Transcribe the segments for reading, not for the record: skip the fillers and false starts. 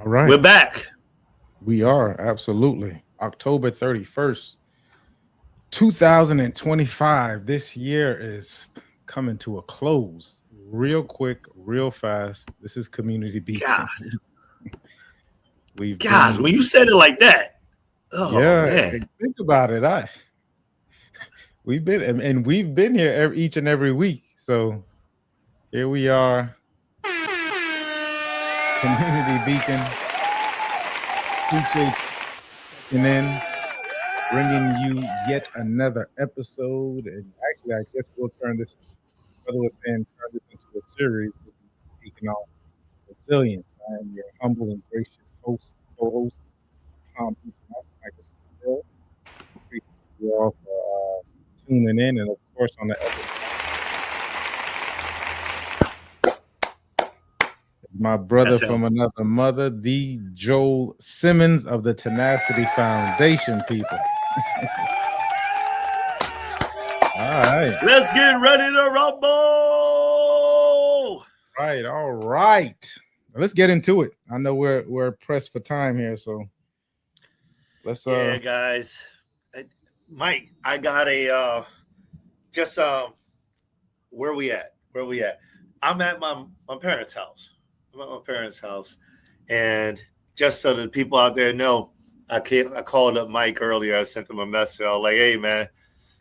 All right. We're back. We are absolutely October 31st, 2025. This year is coming to a close real quick, real fast. This is Community God, Beacon. We've gosh, been, when you said it like that, oh yeah, man, think about it. We've been, and we've been here each and every week. So here we are, Community Beacon. Appreciate you checking in, bringing you yet another episode. And actually, I guess we'll turn this, brother was saying, turn this into a series. We'll be speaking on resilience. I am your humble and gracious host, co-host, Tom Peterson, Michael Still. Appreciate you all for tuning in, and of course, on the other side, my brother that's from him. another mother, the Joel Simmons of the Tenacity Foundation. People, all right. Let's get ready to rumble. All right. Let's get into it. I know we're pressed for time here, so let's Yeah, guys. Mike, I got a just where we at? Where we at? I'm at my parents' house. I'm at my parents' house, and just so that people out there know, I called up Mike earlier. I sent him a message. I was like, "Hey, man,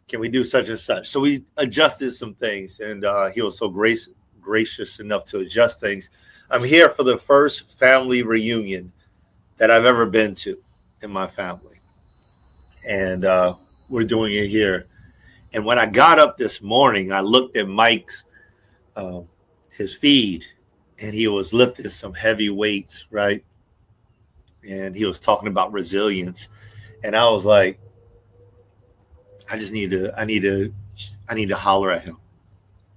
can we do such and such?" So we adjusted some things, and he was so gracious enough to adjust things. I'm here for the first family reunion that I've ever been to in my family, and we're doing it here. And when I got up this morning, I looked at Mike's uh, his feed, and he was lifting some heavy weights, right? And he was talking about resilience, and I was like, I need to holler at him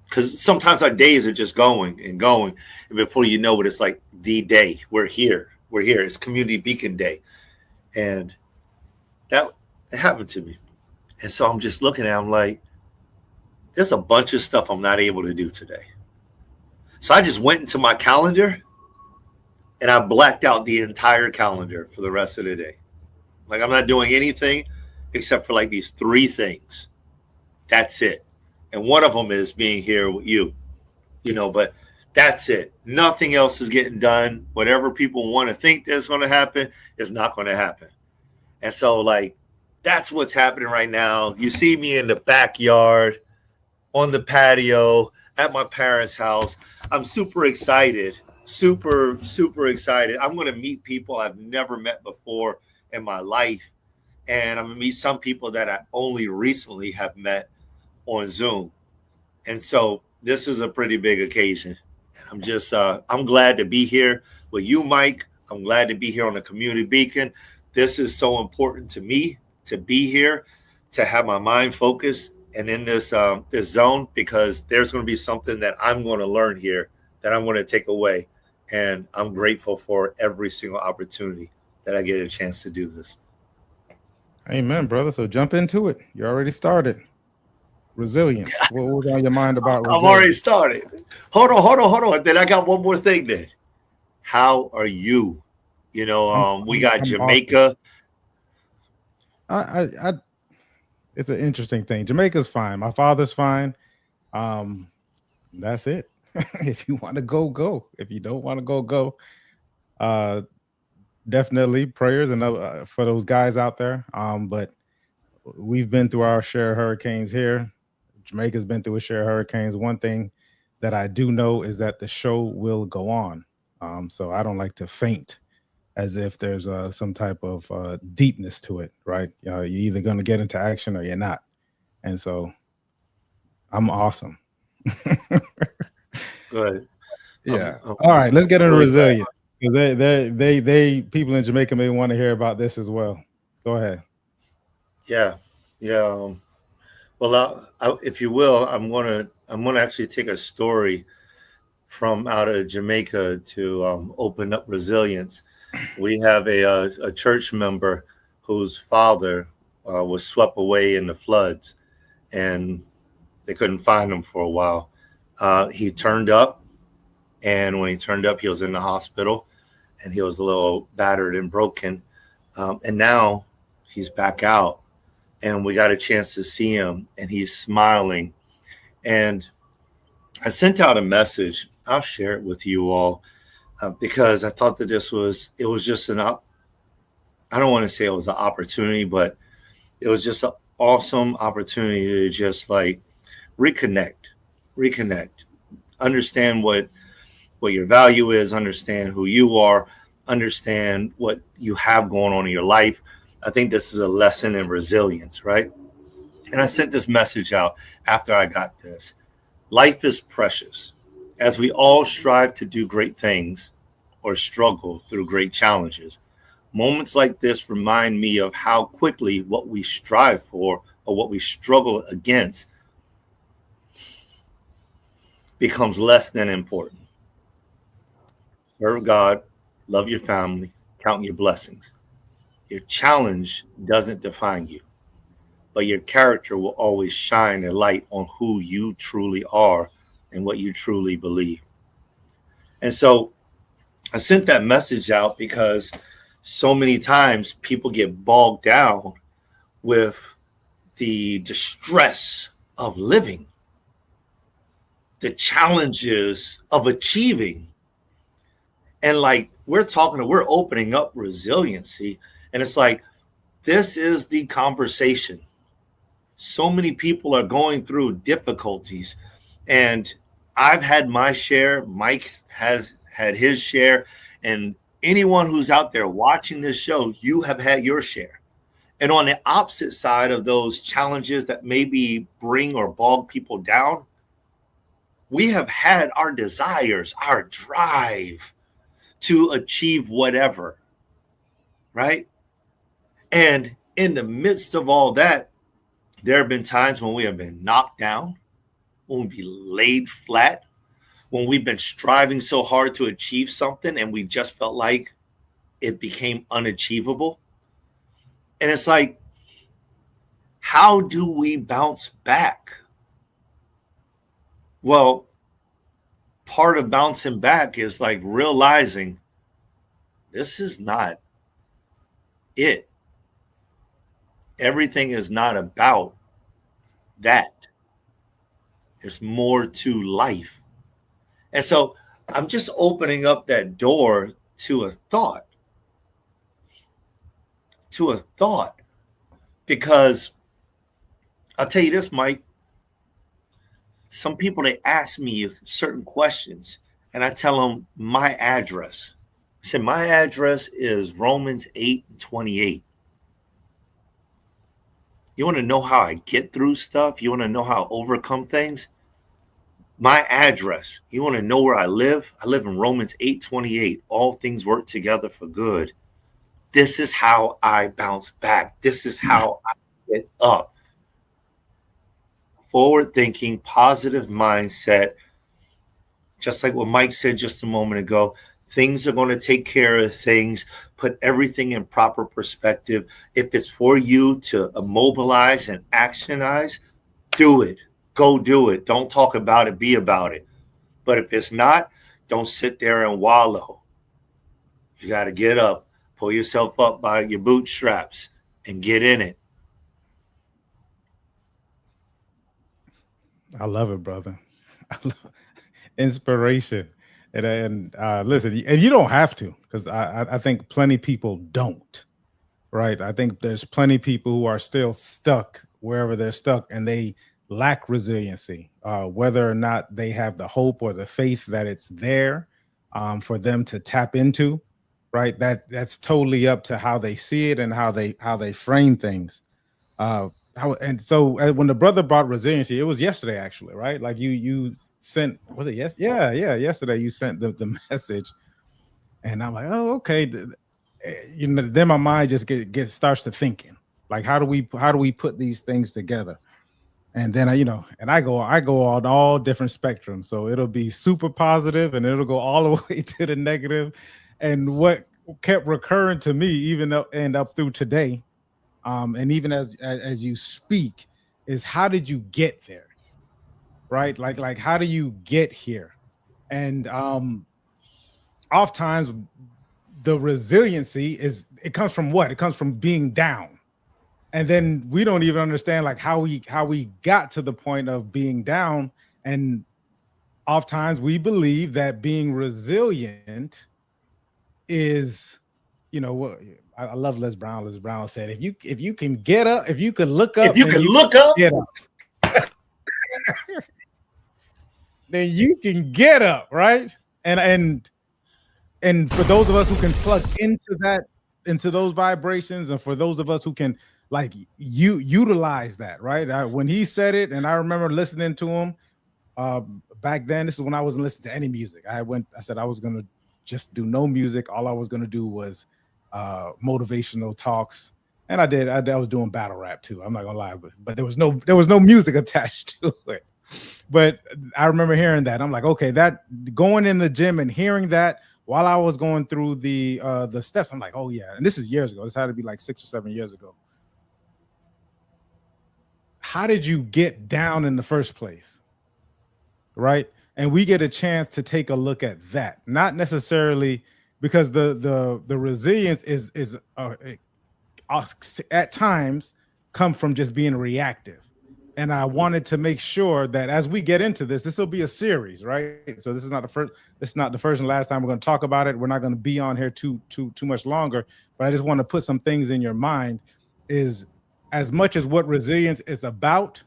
because sometimes our days are just going and going, and before you know it, it's like the day we're here. We're here. It's Community Beacon Day, and that happened to me. And so I'm just looking at him like, there's a bunch of stuff I'm not able to do today. So I just went into my calendar and I blacked out the entire calendar for the rest of the day. Like I'm not doing anything except for like these three things. That's it. And one of them is being here with you, but that's it. Nothing else is getting done. Whatever people want to think that's going to happen is not going to happen. And so like, that's what's happening right now. You see me in the backyard, on the patio, at my parents' house. I'm super excited, super, super excited. I'm going to meet people I've never met before in my life. And I'm going to meet some people that I only recently have met on Zoom. And so this is a pretty big occasion. And I'm glad to be here with you, Mike. I'm glad to be here on the Community Beacon. This is so important to me to be here, to have my mind focused and in this zone, because there's going to be something that I'm going to learn here that I'm going to take away. And I'm grateful for every single opportunity that I get a chance to do this. amen, brother. So jump into it. You already started. Resilience. What was on your mind about I've already resilience? started. Hold on. Then I got one more thing then. How are you? I'm We got I'm awesome. Jamaica. I it's an interesting thing. Jamaica's fine. My father's fine. Um, that's it. If you want to go, go. If you don't want to go, go. Uh, definitely prayers and for those guys out there. But we've been through our share of hurricanes here. Jamaica's been through a share of hurricanes. One thing that I do know is that the show will go on. So I don't like to faint as if there's some type of deepness to it, right? You're either going to get into action or you're not. And so I'm awesome. Good. Yeah. All right, let's I'm get into really glad. resilience. They people in Jamaica may want to hear about this as well. Go ahead. Yeah. Yeah. Well, if you will, I'm gonna actually take a story from out of Jamaica to open up resilience. We have a church member whose father was swept away in the floods, and they couldn't find him for a while. He turned up, and when he turned up, he was in the hospital, and he was a little battered and broken. And now he's back out, and we got a chance to see him, and he's smiling. And I sent out a message. I'll share it with you all because I thought that it was just I don't want to say it was an opportunity, but it was just an awesome opportunity to just like reconnect, reconnect, understand what your value is, understand who you are, understand what you have going on in your life. I think this is a lesson in resilience, right? And I sent this message out after I got this. Life is precious. As we all strive to do great things or struggle through great challenges, moments like this remind me of how quickly what we strive for or what we struggle against becomes less than important. Serve God, love your family, count your blessings. Your challenge doesn't define you, but your character will always shine a light on who you truly are and what you truly believe. And so I sent that message out because so many times people get bogged down with the distress of living, the challenges of achieving. And like we're opening up resiliency. And it's like, this is the conversation. So many people are going through difficulties, and I've had my share. Mike has had his share, and anyone who's out there watching this show, you have had your share. And on the opposite side of those challenges that maybe bring or bog people down, we have had our desires, our drive to achieve whatever, right? And in the midst of all that, there have been times when we have been knocked down, when we be laid flat, when we've been striving so hard to achieve something and we just felt like it became unachievable. And it's like, how do we bounce back? Well, part of bouncing back is like realizing this is not it. Everything is not about that. There's more to life. And so I'm just opening up that door to a thought, because I'll tell you this, Mike, some people, they ask me certain questions and I tell them my address. I said, my address is Romans 8:28. You want to know how I get through stuff? You want to know how I overcome things? My address. You want to know where I live? I live in Romans 8:28. All things work together for good. This is how I bounce back. This is how I get up. Forward thinking, positive mindset. Just like what Mike said just a moment ago, things are going to take care of things. Put everything in proper perspective. If it's for you to immobilize and actionize, do it. Go do it. Don't talk about it, be about it. But if it's not, don't sit there and wallow. You got to get up, pull yourself up by your bootstraps and get in it. I love it, brother. I love inspiration. And listen, and you don't have to, because I think plenty people don't. Right. I think there's plenty people who are still stuck wherever they're stuck, and they lack resiliency, whether or not they have the hope or the faith that it's there for them to tap into. Right. That's totally up to how they see it and how they frame things. And so when the brother brought resiliency, it was yesterday actually, right? Like you sent, was it yes? Yeah. Yesterday you sent the message, and I'm like, oh, okay. You know, then my mind just get starts to thinking, like, how do we put these things together? And then and I go on all different spectrums. So it'll be super positive, and it'll go all the way to the negative. And what kept recurring to me, even up through today, and even as you speak, is how did you get there, right? Like how do you get here? And oftentimes the resiliency is, it comes from what? It comes from being down. And then we don't even understand like how we got to the point of being down. And oftentimes we believe that being resilient is, what I love Les Brown. Les Brown said, if you can get up, if you can look If up, you then can you look up, get up. Then you can get up, right? And for those of us who can plug into that, into those vibrations, and for those of us who can like you utilize that, right? When he said it, and I remember listening to him uh back then. This is when I wasn't listening to any music. I said I was gonna just do no music. All I was gonna do was motivational talks. And I was doing battle rap too. I'm not gonna lie, but there was no music attached to it. But I remember hearing that. I'm like, okay, that going in the gym and hearing that while I was going through the steps, I'm like, oh yeah. And this is years ago. This had to be like 6 or 7 years ago. How did you get down in the first place? Right. And we get a chance to take a look at that, not necessarily because the resilience is at times come from just being reactive. And I wanted to make sure that as we get into this will be a series, right? So this is not the first and last time we're going to talk about it. We're not going to be on here too much longer, but I just want to put some things in your mind. Is as much as what resilience is about,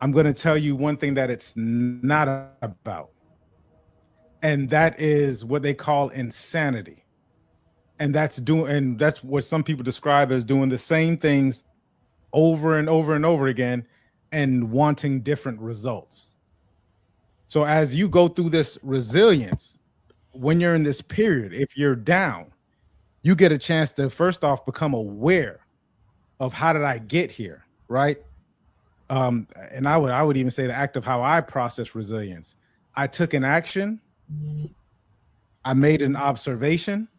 I'm going to tell you one thing that it's not about. And that is what they call insanity. And that's what some people describe as doing the same things over and over and over again and wanting different results. So as you go through this resilience, when you're in this period, if you're down, you get a chance to first off become aware of how did I get here, right? And I would even say the act of how I process resilience. I took an action, I made an observation,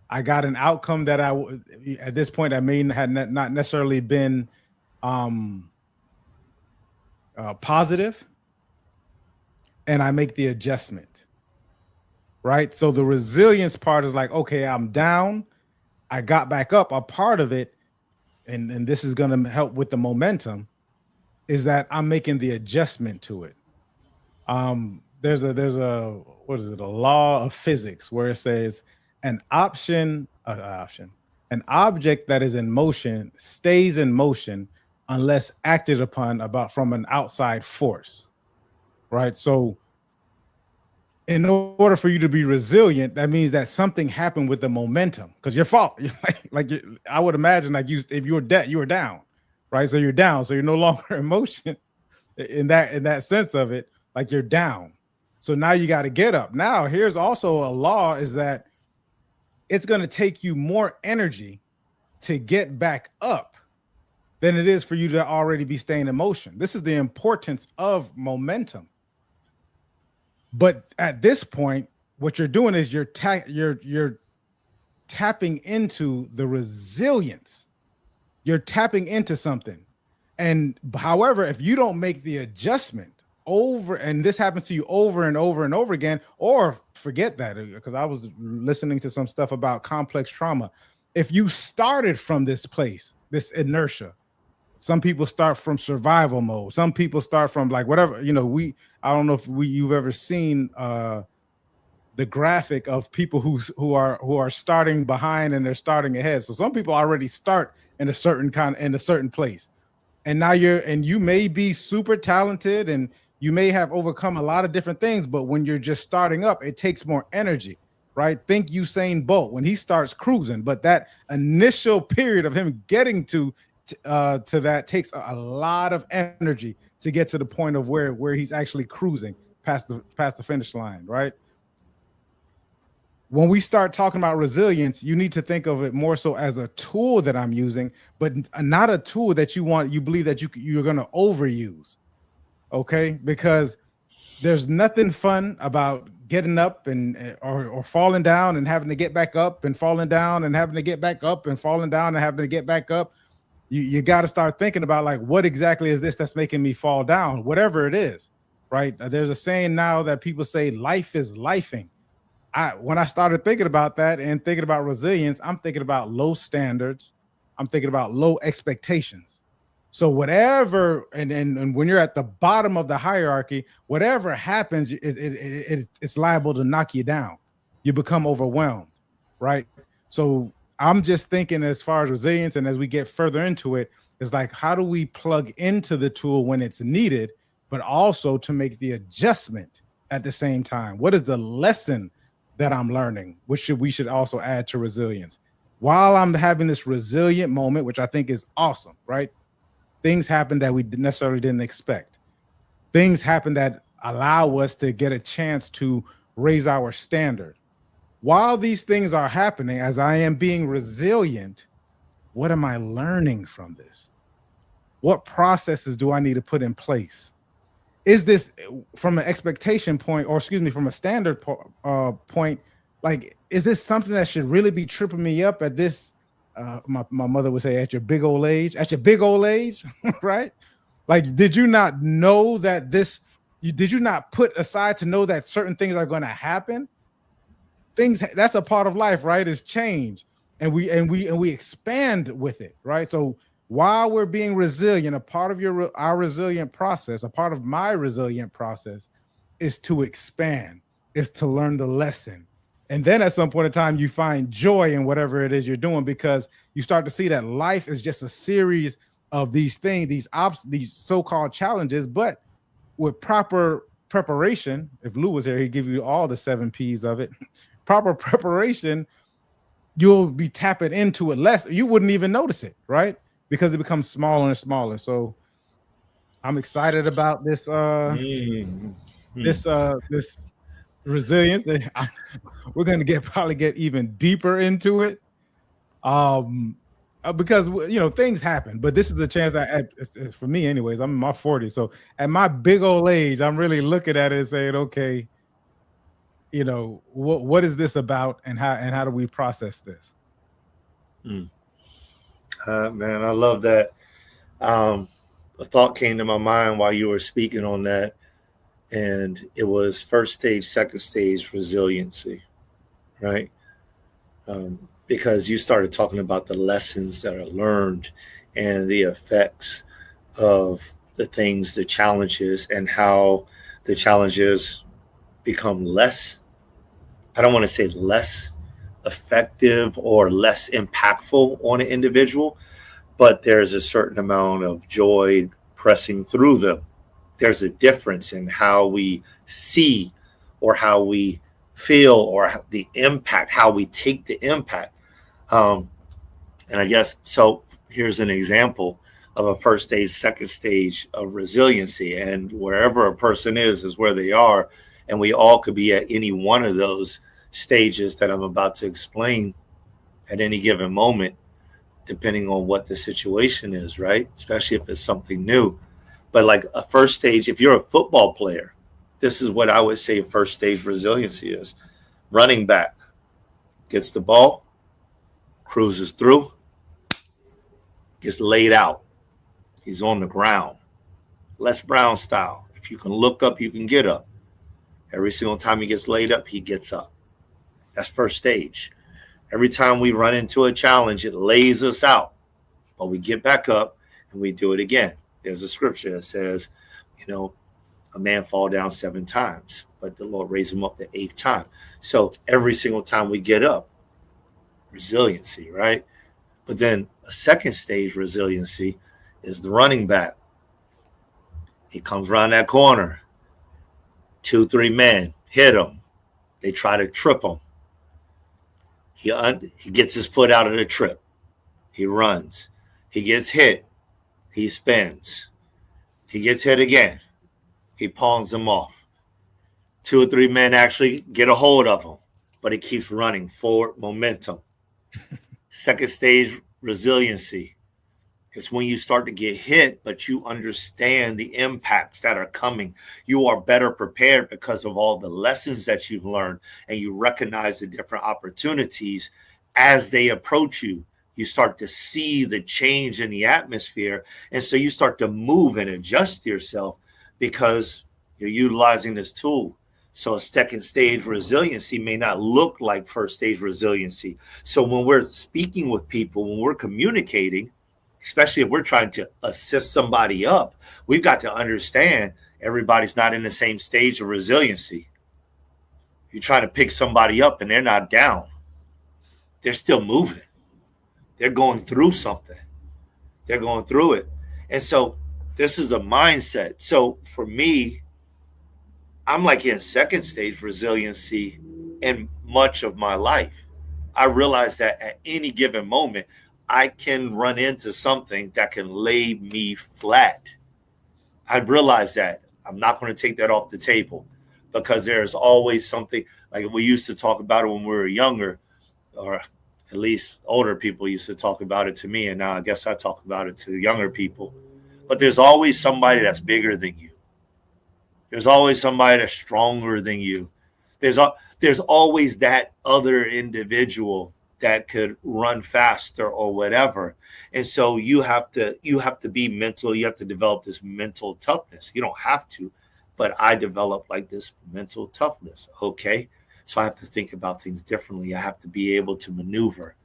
I got an outcome that at this point I may had not necessarily been positive, and I make the adjustment, right? So the resilience part is like, okay, I'm down, I got back up. A part of it, and this is going to help with the momentum, is that I'm making the adjustment to it. There's a what is it? A law of physics where it says an object that is in motion stays in motion unless acted upon from an outside force, right? So in order for you to be resilient, that means that something happened with the momentum, because your fault. I would imagine, like if you were you were down, right? So you're down, so you're no longer in motion in that sense of it, like you're down. So now you got to get up. Now, here's also a law is that it's going to take you more energy to get back up than it is for you to already be staying in motion. This is the importance of momentum. But at this point, what you're doing is you're tapping into the resilience. You're tapping into something. And however, if you don't make the adjustment and this happens to you over and over and over again, or forget that, because I was listening to some stuff about complex trauma. If you started from this place, this inertia, some people start from survival mode. Some people start from like whatever, I don't know if you've ever seen the graphic of people who are starting behind and they're starting ahead. So some people already start in a certain place. And now you may be super talented and you may have overcome a lot of different things, but when you're just starting up, it takes more energy, right? Think Usain Bolt when he starts cruising, but that initial period of him getting to that takes a lot of energy to get to the point of where he's actually cruising past the finish line, right? When we start talking about resilience, you need to think of it more so as a tool that I'm using, but not a tool that you believe that you're going to overuse. Okay, because there's nothing fun about getting up or falling down and having to get back up and falling down and having to get back up and falling down and having to get back up. You got to start thinking about like, what exactly is this that's making me fall down, whatever it is, right? There's a saying now that people say life is lifing. when I started thinking about that and thinking about resilience, I'm thinking about low standards. I'm thinking about low expectations. So whatever, and when you're at the bottom of the hierarchy, whatever happens, it's liable to knock you down. You become overwhelmed, right? So I'm just thinking as far as resilience, and as we get further into it, is like how do we plug into the tool when it's needed, but also to make the adjustment at the same time. What is the lesson that I'm learning, which we should also add to resilience? While I'm having this resilient moment, which I think is awesome, right? Things happen that we necessarily didn't expect. Things happen that allow us to get a chance to raise our standard. While these things are happening, as I am being resilient, what am I learning from this? What processes do I need to put in place? Is this from an expectation point, or excuse me, from a standard point, like, is this something that should really be tripping me up at this, my mother would say, at your big old age, right? Like, did you not know that did you not put aside to know that certain things are going to happen? Things, that's a part of life, right? Is change, and we expand with it, right? So while we're being resilient, a part of our resilient process, a part of my resilient process, is to expand, is to learn the lesson. And then at some point in time, you find joy in whatever it is you're doing, because you start to see that life is just a series of these things, these so-called challenges, but with proper preparation. If Lou was here, he'd give you all the 7 P's of it. Proper preparation, you'll be tapping into it less. You wouldn't even notice it, right? Because it becomes smaller and smaller. So I'm excited about this this resilience. We're going to probably get even deeper into it. Because things happen, but this is a chance it's for me anyways. I'm in my 40s, so at my big old age, I'm really looking at it and saying, okay, what is this about, and how do we process this? Man, I love that. A thought came to my mind while you were speaking on that, and it was first stage, second stage resiliency, right? Because you started talking about the lessons that are learned and the effects of the things, the challenges, and how the challenges become less, I don't want to say less effective or less impactful on an individual, but there's a certain amount of joy pressing through them. There's a difference in how we see or how we feel or the impact, how we take the impact. And I guess, so here's an example of a first stage, second stage of resiliency. And wherever a person is where they are. And we all could be at any one of those stages that I'm about to explain at any given moment, depending on what the situation is, right? Especially if it's something new. But like a first stage, if you're a football player, this is what I would say first stage resiliency is. Running back gets the ball, cruises through, gets laid out. He's on the ground. Les Brown style. If you can look up, you can get up. Every single time he gets laid up, he gets up. That's first stage. Every time we run into a challenge, it lays us out. But we get back up and we do it again. There's a scripture that says, a man fall down 7 times, but the Lord raised him up the 8th time. So every single time we get up, resiliency, right? But then a second stage resiliency is the running back. He comes around that corner. 2, 3 men hit him. They try to trip him. He gets his foot out of the trip. He runs. He gets hit. He spins. He gets hit again. He pawns him off. 2 or 3 men actually get a hold of him, but he keeps running forward momentum. Second stage resiliency. It's when you start to get hit, but you understand the impacts that are coming. You are better prepared because of all the lessons that you've learned, and you recognize the different opportunities as they approach you. You start to see the change in the atmosphere, and so you start to move and adjust yourself because you're utilizing this tool. So a second stage resiliency may not look like first stage resiliency. So when we're speaking with people, when we're communicating, especially if we're trying to assist somebody up, we've got to understand everybody's not in the same stage of resiliency. You're trying to pick somebody up and they're not down. They're still moving. They're going through something. They're going through it. And so this is a mindset. So for me, I'm like in second stage resiliency in much of my life. I realize that at any given moment, I can run into something that can lay me flat. I realize that I'm not going to take that off the table because there's always something like we used to talk about it when we were younger, or at least older people used to talk about it to me. And now I guess I talk about it to younger people. But there's always somebody that's bigger than you. There's always somebody that's stronger than you. There's always that other individual that could run faster or whatever. And so you have to be mental. You have to develop this mental toughness. You don't have to, but I developed like this mental toughness. Okay. So I have to think about things differently. I have to be able to maneuver.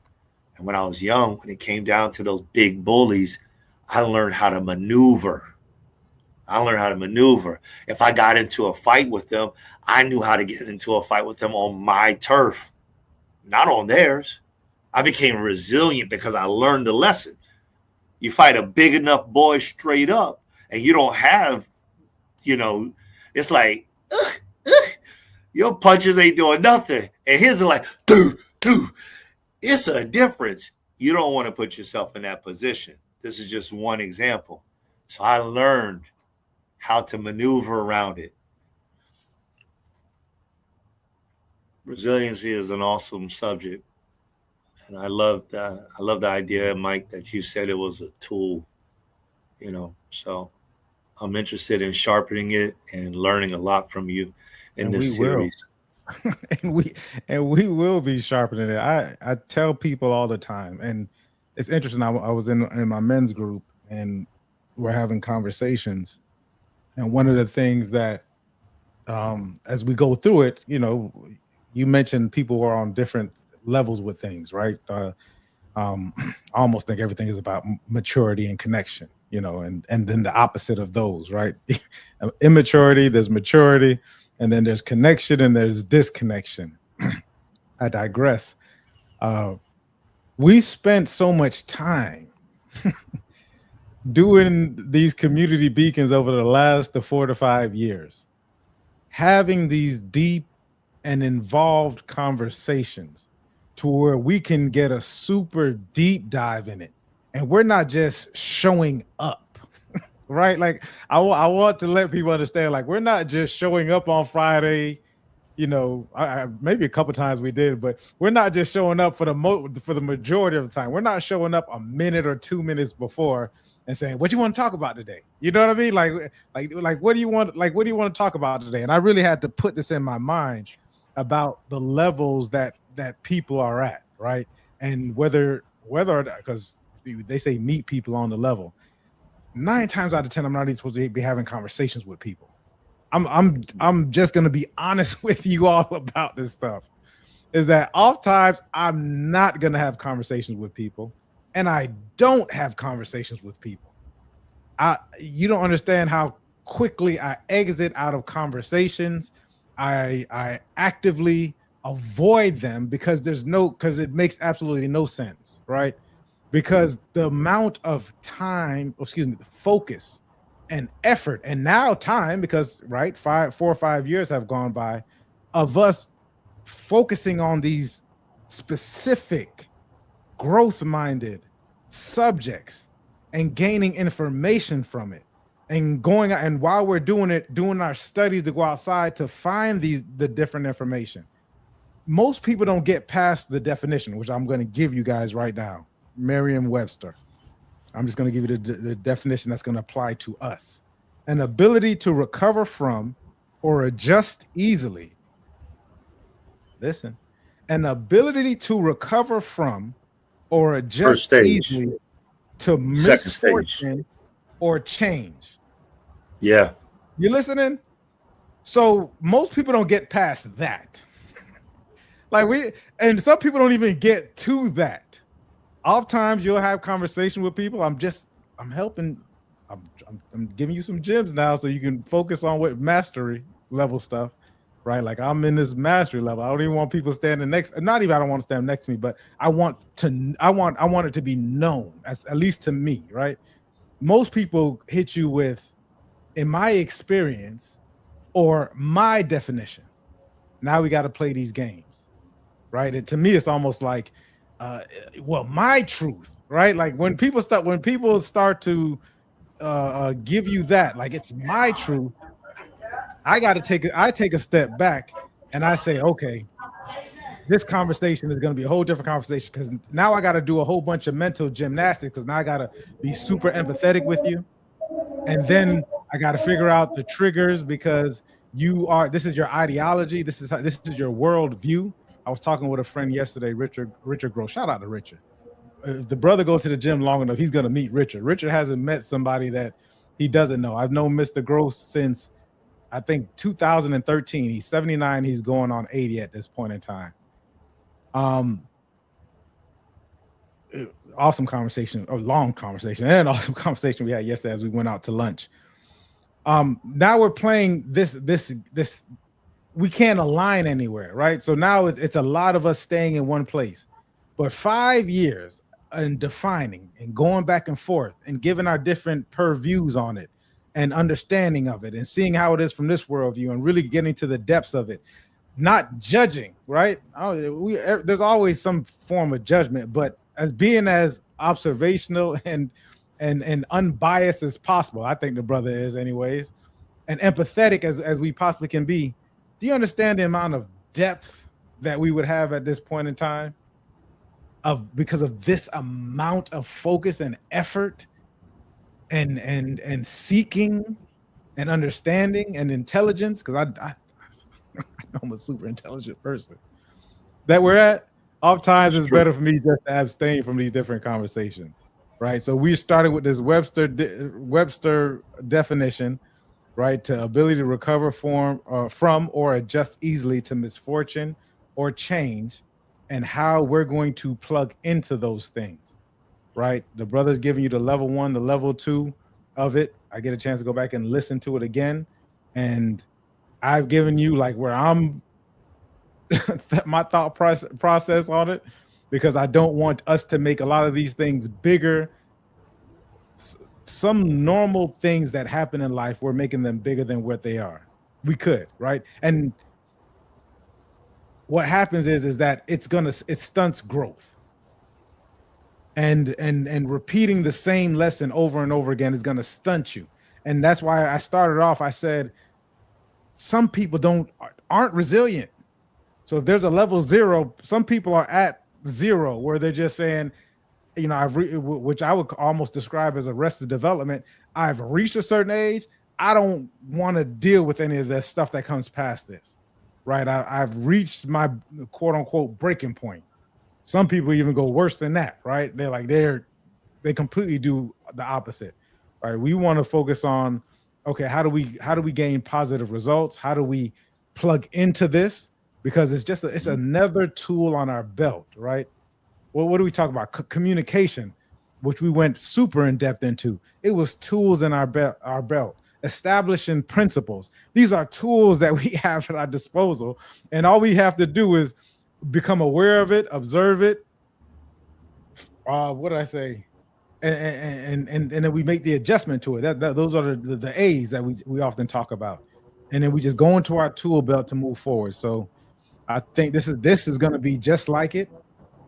And when I was young, when it came down to those big bullies, I learned how to maneuver. If I got into a fight with them, I knew how to get into a fight with them on my turf, not on theirs. I became resilient because I learned the lesson. You fight a big enough boy straight up and you don't have, it's like, your punches ain't doing nothing. And his are like, dude. It's a difference. You don't want to put yourself in that position. This is just one example. So I learned how to maneuver around it. Resiliency is an awesome subject. And I love the idea, Mike, that you said it was a tool, so I'm interested in sharpening it and learning a lot from you in And we this will. series. and we will be sharpening it. I tell people all the time, and it's interesting. I was in my men's group, and we're having conversations, and one of the things that as we go through it, you mentioned people are on different levels with things, right? I almost think everything is about maturity and connection, and then the opposite of those, right? Immaturity, there's maturity, and then there's connection and there's disconnection. I digress. Uh, we spent so much time doing these community beacons over the last 4 to 5 years, having these deep and involved conversations to where we can get a super deep dive in it. And we're not just showing up, right? Like I want to let people understand, like, we're not just showing up on Friday. Maybe a couple times we did, but we're not just showing up for the majority of the time. We're not showing up a minute or 2 minutes before and saying, "What you want to talk about today?" You know what I mean? Like, what do you want? Like, what do you want to talk about today? And I really had to put this in my mind about the levels that people are at, right? And whether because they say meet people on the level. 9 times out of 10, I'm not even supposed to be having conversations with people. I'm just gonna be honest with you all about this stuff. Is that oftentimes I'm not gonna have conversations with people, and I don't have conversations with people. You don't understand how quickly I exit out of conversations. I actively avoid them because it makes absolutely no sense, right? Because the amount of time, the focus and effort, and now time, because right, 4 or 5 years have gone by of us focusing on these specific growth-minded subjects and gaining information from it and going, and while we're doing it, doing our studies to go outside to find the different information. Most people don't get past the definition, which I'm going to give you guys right now. Merriam-Webster. I'm just going to give you the definition that's going to apply to us. An ability to recover from or adjust easily. Listen, an ability to recover from or First adjust stage, easily to second stage. misfortune or change. Yeah. You listening? So most people don't get past that. Like and some people don't even get to that. Oftentimes you'll have conversation with people. I'm helping. I'm giving you some gems now so you can focus on what mastery level stuff, right? Like I'm in this mastery level. I don't even want people standing next. Not even I don't want to stand next to me, but I want it to be known, at least to me, right? Most people hit you with, in my experience or my definition. Now we got to play these games, right? To me, it's almost like, uh, well, my truth, right? Like when people start to give you that, like it's my truth. I take a step back and I say, okay, this conversation is going to be a whole different conversation because now I got to do a whole bunch of mental gymnastics because now I got to be super empathetic with you, and then I got to figure out the triggers because this is your ideology, this is your world view. I was talking with a friend yesterday, Richard Gross. Shout out to Richard. If the brother goes to the gym long enough, he's gonna meet Richard. Richard hasn't met somebody that he doesn't know. I've known Mr. Gross since I think 2013. He's 79. He's going on 80 at this point in time. Um, awesome conversation, a long conversation, and an awesome conversation we had yesterday as we went out to lunch. Now we're playing this. We can't align anywhere, right? So now it's a lot of us staying in one place. But 5 years and defining and going back and forth and giving our different purviews on it and understanding of it and seeing how it is from this worldview and really getting to the depths of it, not judging, right? There's always some form of judgment, but as being as observational and unbiased as possible, I think the brother is, anyways, and empathetic as we possibly can be. Do you understand the amount of depth that we would have at this point in time because of this amount of focus and effort and seeking and understanding and intelligence? Because I'm a super intelligent person. That we're at, oftentimes it's better for me just to abstain from these different conversations, right? So we started with this Webster definition, right? To ability to recover from or adjust easily to misfortune or change, and how we're going to plug into those things, right? The brother's giving you the level 1, the level 2 of it. I get a chance to go back and listen to it again, and I've given you like where I'm my thought process on it, because I don't want us to make a lot of these things bigger. Some normal things that happen in life, we're making them bigger than what they are. We could, right? And what happens is that it stunts growth. And repeating the same lesson over and over again is going to stunt you. And that's why I started off, I said some people aren't resilient. So if there's a level 0, some people are at 0 where they're just saying, you know, which I would almost describe as arrested development. I've reached a certain age. I don't want to deal with any of the stuff that comes past this, right? I've reached my quote unquote breaking point. Some people even go worse than that, right? They completely do the opposite, right? We want to focus on, okay, how do we gain positive results? How do we plug into this? Because it's another tool on our belt, right? Well, what do we talk about? Communication, which we went super in depth into. It was tools in our belt, establishing principles. These are tools that we have at our disposal, and all we have to do is become aware of it, observe it. What did I say? And then we make the adjustment to it. Those are the A's that we often talk about, and then we just go into our tool belt to move forward. So I think this is going to be just like it.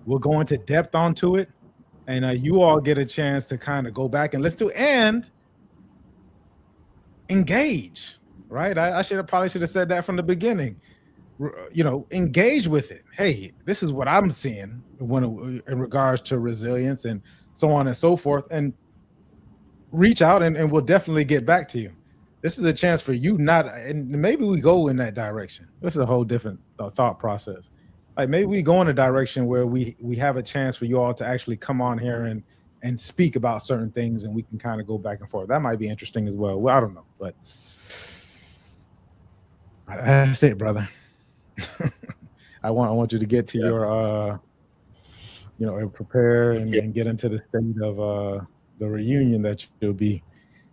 We'll go into depth onto it, and you all get a chance to kind of go back and listen to and engage, right? I probably should have said that from the beginning. You know, engage with it. Hey, this is what I'm seeing in regards to resilience and so on and so forth, and reach out and we'll definitely get back to you. This is a chance for you and maybe we go in that direction. This is a whole different thought process. Like maybe we go in a direction where we have a chance for you all to actually come on here and speak about certain things, and we can kind of go back and forth. That might be interesting as well. Well, I don't know, but That's it, brother. I want you to get to Yeah. your prepare Yeah. and get into the state of the reunion that you'll be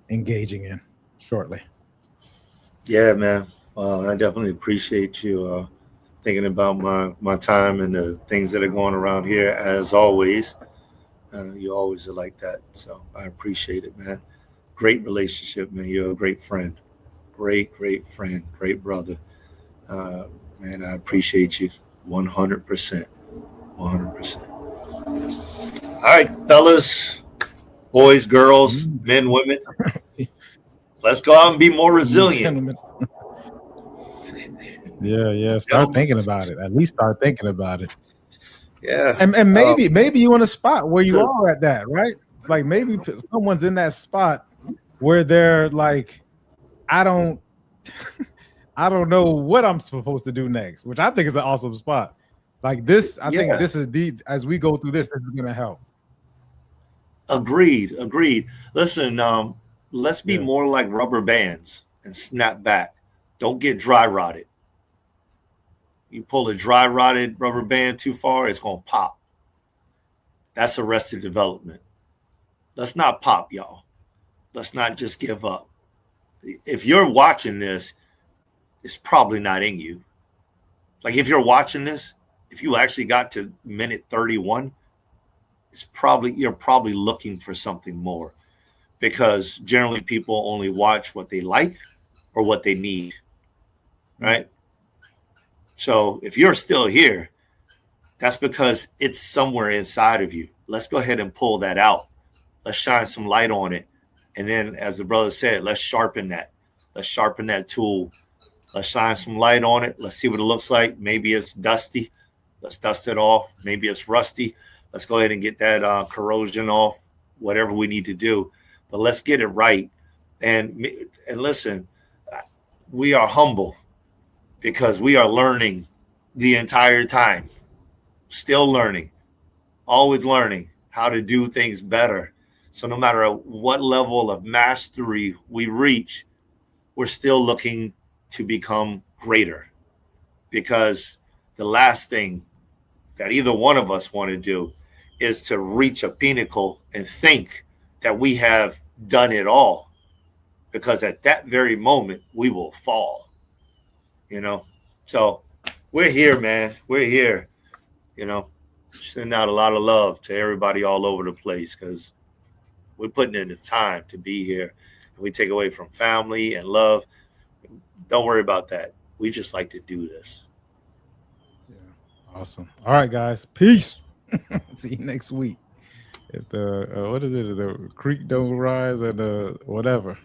engaging in shortly. Yeah, man. I definitely appreciate you thinking about my time and the things that are going around here. As always, you always are like that. So I appreciate it, man. Great relationship, man. You're a great friend. Great friend. Great brother. Uh, Man, I appreciate you 100%. 100%. All right, fellas, boys, girls, Mm. men, women, let's go out and be more resilient. Gentlemen. Yeah. Start Gentlemen, thinking about it. At least start thinking about it. yeah. And maybe you in a spot where you Good. are at that, right? Like maybe someone's in that spot where they're like, I don't I don't know what I'm supposed to do next, which I think is an awesome spot. Like this, I think Yeah, this is the as we go through this is gonna help. agreed. Listen, let's be Yeah. more like rubber bands and snap back. Don't get dry rotted. You pull a dry rotted rubber band too far, it's gonna pop. That's arrested development. Let's not pop, y'all. Let's not just give up. If you're watching this, it's probably not in you. Like if you're watching this, if you actually got to minute 31, you're probably looking for something more because generally people only watch what they like or what they need, Mm. right? So if you're still here, that's because it's somewhere inside of you. Let's go ahead and pull that out. Let's shine some light on it. And then, as the brother said, let's sharpen that. Let's sharpen that tool. Let's shine some light on it. Let's see what it looks like. Maybe it's dusty. Let's dust it off. Maybe it's rusty. Let's go ahead and get that corrosion off, whatever we need to do. But let's get it right. And listen, we are humble because we are learning the entire time, still learning, always learning how to do things better. So no matter what level of mastery we reach, we're still looking to become greater because the last thing that either one of us want to do is to reach a pinnacle and think that we have done it all because at that very moment we will fall, you know. So we're here, man. We're here, you know. Sending out a lot of love to everybody all over the place because we're putting in the time to be here. We take away from family and love. Don't worry about that. We just like to do this. Yeah. Awesome. All right, guys. Peace. See you next week. If the what is it? The creek don't rise or the whatever.